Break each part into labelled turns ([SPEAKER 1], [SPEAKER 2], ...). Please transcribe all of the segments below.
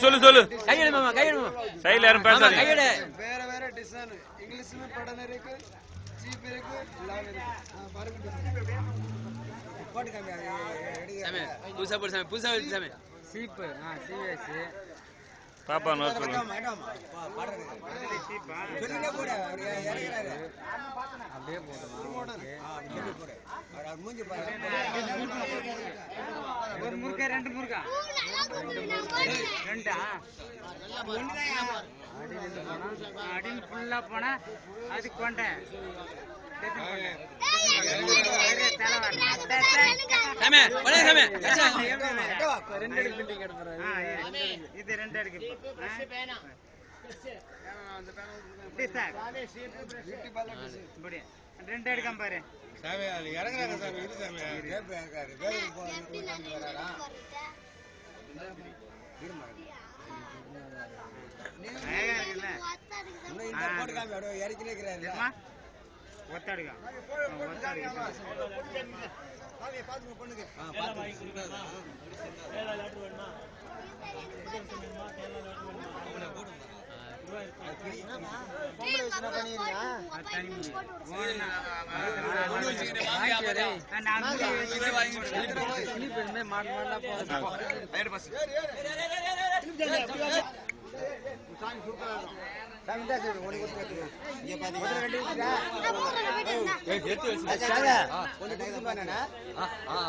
[SPEAKER 1] சொல்லு சொல்லு கையெடு மாமா கையெடு மாமா சைடுல யாரும் பேசாதீங்க கையெடு
[SPEAKER 2] வேற வேற டிசைன் இங்கிலீஷ்ல படம் இருக்கு சீப் இருக்கு லாவ் இருக்கு பாருங்க போட்டு காமி சாமே புதுசா போடு சாமே புதுசா வருது சாமே சீப் சிஎஸ்
[SPEAKER 1] பாப்பா நோட் சொல்லு
[SPEAKER 2] பாடுறது சீப்பா சொல்லிட்டே போடு இறங்குறாரு அப்படியே போடு அப்படியே போடு அவர் மூஞ்சி பாரு ஒரு முறுக்க ரெண்டு முறுக்கா ரெண்டா அடியில் ஃபுல்லா போனா அது கொண்டை இது ரெண்டு எடுக்கு ரெண்டு எடுக்காம பாரு இறங்குறாங்க சாமி இது சாமி ஒத்தாடுக்கா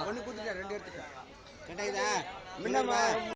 [SPEAKER 2] ஒன்னு குடுத்துட்டா ரெண்டு எடுத்துட்டா